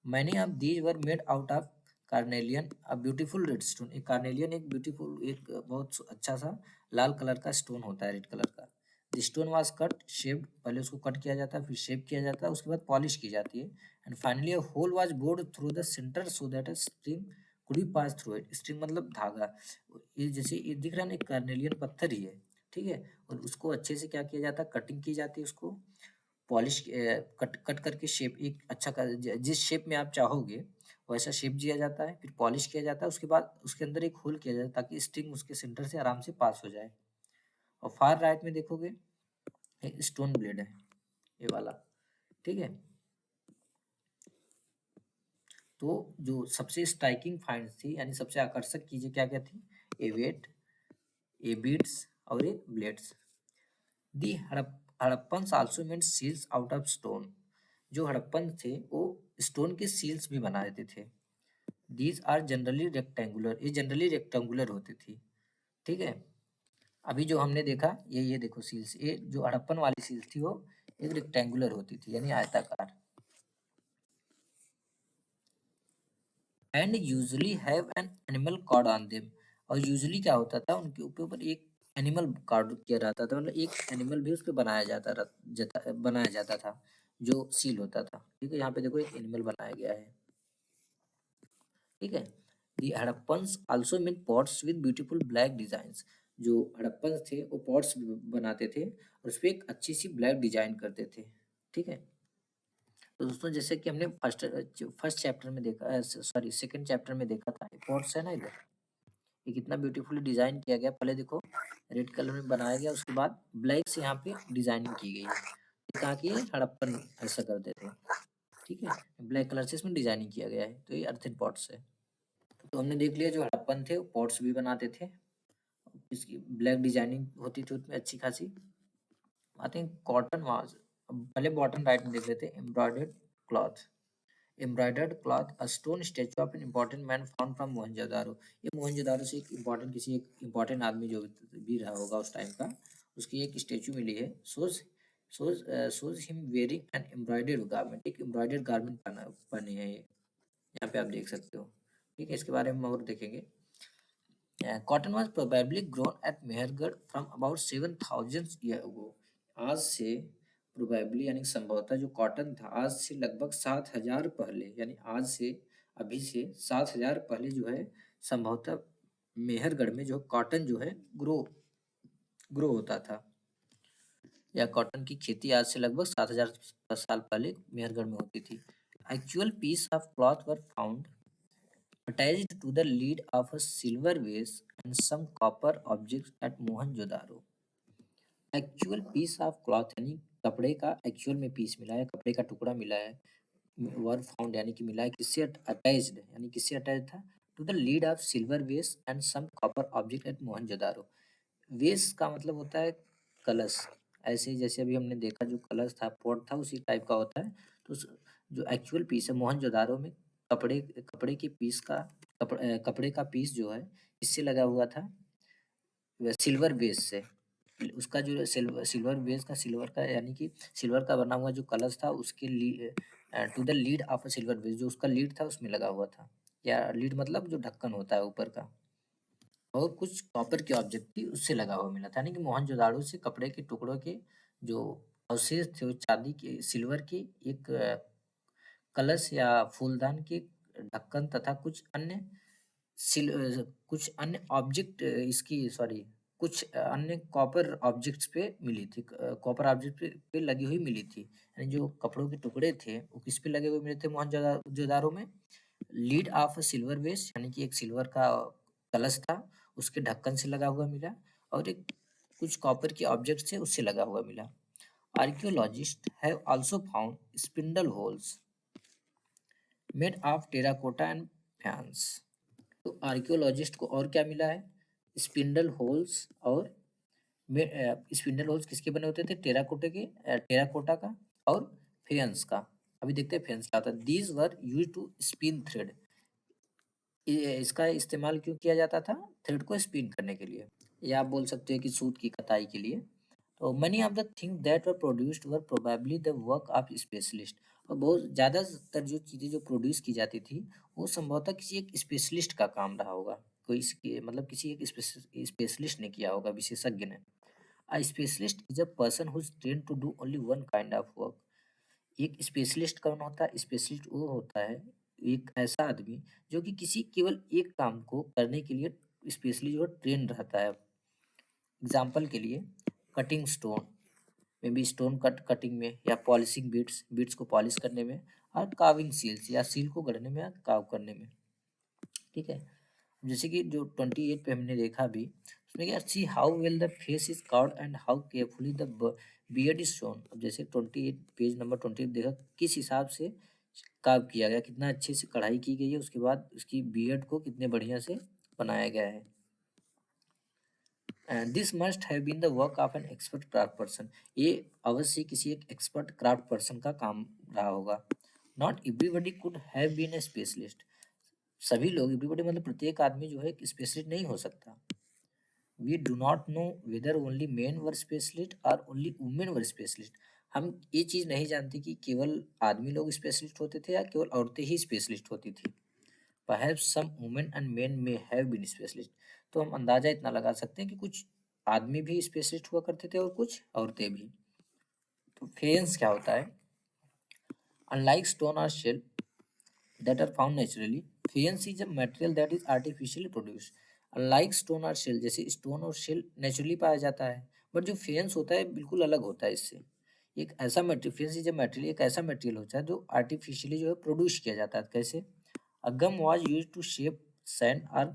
many of these were made out of carnelian, a beautiful red stone. एक कार्नेलियन एक ब्यूटीफुल, एक बहुत अच्छा सा लाल कलर का स्टोन होता है, रेड कलर का। The stone was cut shaped, पहले उसको कट किया जाता है, फिर शेप किया जाता है, उसके बाद पॉलिश की जाती है। And finally a hole was bored through the centre so that a string could be pass through it. String मतलब धागा। ये जैसे ये दिख रहा है ना, एक कार्नेलियन पत्थर ही है। ठीक है। और उसको अच्छे से क्या किया जाता है, कटिंग की जाती है, उसको पॉलिश कट कट करके शेप एक अच्छा कर, जिस शेप में आप चाहोगे वैसा शेप दिया जाता है, फिर पॉलिश किया जाता है, उसके बाद उसके अंदर एक होल किया जाता है ताकि स्ट्रिंग उसके सेंटर से आराम से पास हो जाए। और फार राइट में देखोगे एक स्टोन ब्लेड है, ये वाला। ठीक है। तो जो सबसे स्ट्राइकिंग फाइंड थी, यानी सबसे आकर्षक चीजें क्या क्या थी, ए वेट, ए बीड्स और a blades. The Harappans also made seals out of stone. जो हड़प्पन थे वो स्टोन के सील्स भी बना देते थे। दीज आर जनरली रेक्टेंगुलर, ये जनरली रेक्टेंगुलर होती थी। ठीक है। अभी जो हमने देखा ये देखो सील्स, ये जो हड़प्पन वाली सील्स थी वो एक रेक्टेंगुलर होती थी, यानी आयताकार। And usually have an animal cord on them. और यूजुअली क्या होता था, उनके ऊपर एक एनिमल कार्ड किया रहता था, मतलब एक एनिमल भी उस पर बनाया जाता था जो सील होता था। ठीक है। यहाँ पे देखो एक एनिमल बनाया गया है। ठीक है। The Harappans also made pots with beautiful black designs. जो हड़प्पन्स थे वो पॉट्स बनाते थे और उस पर एक अच्छी सी ब्लैक डिजाइन करते थे। ठीक है। तो दोस्तों जैसे कि हमने फर्स्ट चैप्टर में देखा, सॉरी सेकंड चैप्टर में देखा था, पॉट्स है ना इधर, ये कितना ब्यूटीफुली डिजाइन किया गया। पहले देखो रेड कलर में बनाया गया, उसके बाद ब्लैक से यहाँ पे डिजाइनिंग की गई है, ताकि ये हड़प्पन ऐसा करते थे। ठीक है। ब्लैक कलर से इसमें डिजाइनिंग किया गया है, तो ये अर्थन पॉट्स है। तो हमने देख लिया जो हड़प्पन थे वो पॉट्स भी बनाते थे, इसकी ब्लैक डिजाइनिंग होती थी उसमें अच्छी खासी। आई थिंक कॉटन वाज, पहले बॉटम राइट में देख लेते हैं, embroidered cloth. Embroidered cloth, a stone statue of an important man found from Mohenjodaro. ये मोहनजोदारो से एक इम्पोर्टेंट, किसी एक इम्पोर्टेंट आदमी जो भी रहा होगा उस टाइम का, उसकी एक स्टैचू मिली है। Shows him wearing an embroidered garment, एक एम्ब्रॉयडर्ड गारमेंट पहने हैं ये, यहाँ पे आप देख सकते हो। ठीक है। इसके बारे में और देखेंगे। Cotton was probably grown at Mehrgarh from about 7,000 year ago. आज से प्रोबेबली यानी संभवतः जो कॉटन था आज से लगभग 7,000 पहले, यानी आज से अभी से 7,000 पहले जो है संभवतः मेहरगढ़ में जो कॉटन जो है ग्रो होता था, या कॉटन की खेती आज से लगभग 7,000 साल पहले मेहरगढ़ में होती थी। Actual piece of cloth were found attached to the lid of a silver vase and some copper objects at Mohenjo-daro। Actual piece of cloth यानी कपड़े का एक्चुअल में पीस मिला है, कपड़े का टुकड़ा मिला है। वर फाउंड यानी कि मिला है, किससे अटैच्ड, यानी किससे अटैच था, to the lead of silver vase and some copper object at Mohenjodaro. Vase का मतलब होता है कलश, ऐसे ही जैसे अभी हमने देखा जो कलश था, पॉट था, उसी टाइप का होता है। तो जो एक्चुअल पीस है मोहनजोदारो में, कपड़े कपड़े के पीस का, कपड़े का पीस जो है इससे लगा हुआ था, सिल्वर बेस से। उसका जो सिल्वर बेस का, सिल्वर का यानी कि सिल्वर का बना हुआ जो कलश था उसके to the lead of a silver base, जो उसका लीड था उसमें लगा हुआ था, या लीड मतलब जो ढक्कन होता है ऊपर का। और कुछ कॉपर के ऑब्जेक्ट थी उससे लगा हुआ मिला था, यानी कि मोहनजोदाड़ो से कपड़े के टुकड़ों के जो अवशेष थे वो चांदी के, सिल्वर के एक कलश या फूलदान के ढक्कन तथा कुछ अन्य ऑब्जेक्ट इसकी सॉरी कुछ अन्य कॉपर ऑब्जेक्ट्स पे मिली थी, कॉपर ऑब्जेक्ट पे लगी हुई मिली थी। यानी जो कपड़ों के टुकड़े थे वो किस पे लगे हुए मिले थे मोहनजोदारो में, लीड ऑफ सिल्वर वेस्ट यानी कि एक सिल्वर का कलश था, उसके ढक्कन से लगा हुआ मिला, और एक कुछ कॉपर के ऑब्जेक्ट से उससे लगा हुआ मिला। Archaeologist have also found spindle holes made of terracotta and fans. तो आर्कियोलॉजिस्ट को और क्या मिला है? स्पिंडल होल्स और स्पिंडल होल्स किसके बने होते थे? टेराकोटा का और फेयंस का। अभी देखते हैं फेयंस क्या होता है। These were use to spin thread. इसका इस्तेमाल क्यों किया जाता था? थ्रेड को स्पिन करने के लिए, या आप बोल सकते हैं कि सूत की कताई के लिए। तो money of the thing that were produced were probably the work of specialist. और बहुत ज़्यादातर जो चीज़ें जो प्रोड्यूस की जाती थी वो संभवतः किसी एक स्पेशलिस्ट का काम रहा होगा। कोई इसकी मतलब किसी एक स्पेशलिस्ट ने किया होगा, विशेषज्ञ ने। A specialist is a person who is trained to do only one kind of work. एक स्पेशलिस्ट कौन होता है? स्पेशलिस्ट वो होता है एक ऐसा आदमी जो कि किसी केवल एक काम को करने के लिए स्पेशली जो ट्रेन रहता है। एग्जाम्पल के लिए कटिंग स्टोन में भी स्टोन कटिंग में, या पॉलिशिंग बीट्स को पॉलिश करने में, और काविंग सील्स या सील को गढ़ने में या काव करने में। ठीक है, जैसे कि जो 28 पे हमने देखा भी, उसमें क्या, see how well the face is carved and how carefully the beard is shown. अब जैसे 28 पेज नंबर 28 देखा किस हिसाब से कार्व किया गया, कितना अच्छे से कढ़ाई की गई है, उसके बाद उसकी बियर्ड को कितने बढ़िया से बनाया गया है। And this must have been the work of an expert craft person. ये अवश्य किसी एक एक्सपर्ट क्राफ्ट पर्सन का काम रहा होगा। Not everybody could have been a specialist. सभी लोग, एवरीबडी मतलब प्रत्येक आदमी जो है एक स्पेशलिस्ट नहीं हो सकता। We do not know whether only men were specialist और ओनली वुमेन वर स्पेशलिस्ट। हम ये चीज़ नहीं जानते कि केवल आदमी लोग स्पेशलिस्ट होते थे या केवल औरतें ही स्पेशलिस्ट होती थी। Perhaps some women and men may have been specialist। तो हम अंदाजा इतना लगा सकते हैं कि कुछ आदमी भी स्पेशलिस्ट हुआ करते थे और कुछ औरतें भी। तो फेयंस क्या होता है? अनलाइक स्टोन और shell that are found naturally, faience is a material that is artificially produced। unlike stone और shell, जैसे स्टोन और शेल नेचुरली पाया जाता है, बट जो फेयंस होता है बिल्कुल अलग होता है इससे। एक ऐसा मटेरियल, फेयंस इज ए मटेरियल, एक ऐसा मटेरियल होता है जो आर्टिफिशियली जो है प्रोड्यूस किया जाता है। कैसे? A gum was used to shape sand और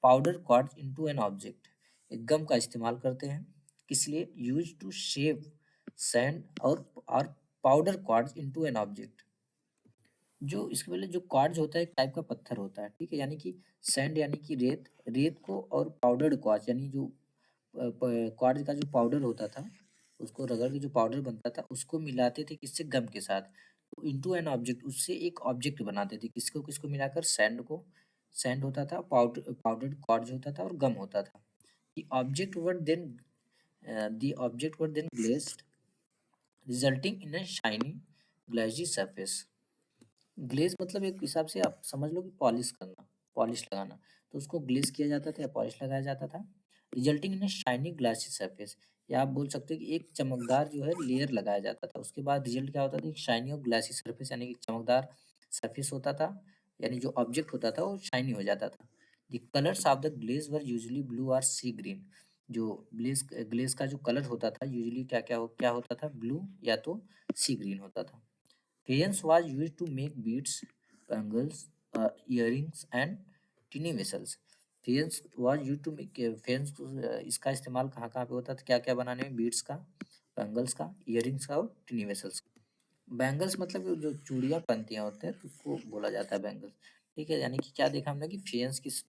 powder quartz into an object. एक गम का इस्तेमाल करते हैं किस लिए? यूज टू शेप सैंड और powder quartz into an object. जो इसके पहले जो क्वार्ट्ज होता है एक टाइप का पत्थर होता है, ठीक है, यानी कि सैंड यानी कि रेत, रेत को और पाउडर्ड क्वार्ट्ज यानी जो क्वार्ट्ज का जो पाउडर होता था उसको रगड़ के जो पाउडर बनता था उसको मिलाते थे किससे? गम के साथ। तो इनटू एन ऑब्जेक्ट, उससे एक ऑब्जेक्ट बनाते थे। किसको किसको मिलाकर? सैंड को। सैंड होता था, पाउडर्ड क्वार्ट्ज होता था और गम होता था। The object were then glazed resulting in a shiny glazy surface. Glaze मतलब एक हिसाब से आप समझ लो कि पॉलिश करना, पॉलिश लगाना। तो उसको ग्लेज किया जाता था या पॉलिश लगाया जाता था, resulting in shining glassy surface. या आप बोल सकते हो कि एक चमकदार जो है लेयर लगाया जाता था। उसके बाद रिजल्ट क्या होता था? एक शाइनी और ग्लासी सरफेस, यानी कि चमकदार सरफेस होता था, यानी जो ऑब्जेक्ट होता था वो शाइनी हो जाता था। The colours of the glaze were usually blue और सी ग्रीन। जो ग्लेज ग्लेज का जो कलर होता था यूजली क्या होता था? ब्लू या तो सी ग्रीन होता था। Faience was used to make beads, bangles, earrings and tiny vessels। Faience was used to make faience इसका इस्तेमाल कहाँ कहाँ पे होता था? क्या क्या बनाने में? बीड्स का, बैंगल्स का, इयरिंग्स का और टिनी वेसल्स। बैंगल्स मतलब कि जो चूड़ियाँ पहनतियाँ होते हैं उसको बोला जाता है बैंगल्स। ठीक है, यानी कि क्या देखा हमने कि फेयंस किस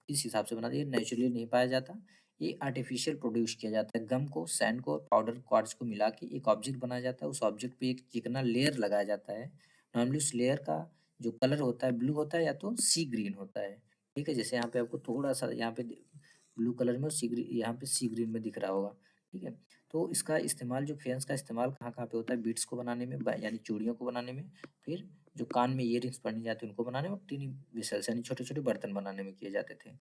हिसाब से बना, ये नेचुरली नहीं पाया जाता, ये आर्टिफिशियल प्रोड्यूस किया जाता है। गम को, सैंड को, पाउडर क्वार्ट्ज को मिला के एक ऑब्जेक्ट बनाया जाता है। उस ऑब्जेक्ट पे एक चिकना लेयर लगाया जाता है। नॉर्मली उस लेयर का जो कलर होता है ब्लू होता है या तो सी ग्रीन होता है। ठीक है, जैसे यहाँ पे आपको थोड़ा सा यहाँ पे ब्लू कलर में और सी ग्रीन, यहाँ पे सी ग्रीन में दिख रहा होगा। ठीक है, तो इसका इस्तेमाल, जो फेयंस का इस्तेमाल कहाँ कहाँ पे होता है? बीड्स को बनाने में, यानी चूड़ियों को बनाने में, फिर जो कान में इयररिंग्स पहनी जाती है उनको बनाने में, और टिनी वेसल्स यानी छोटे छोटे बर्तन बनाने में किए जाते थे।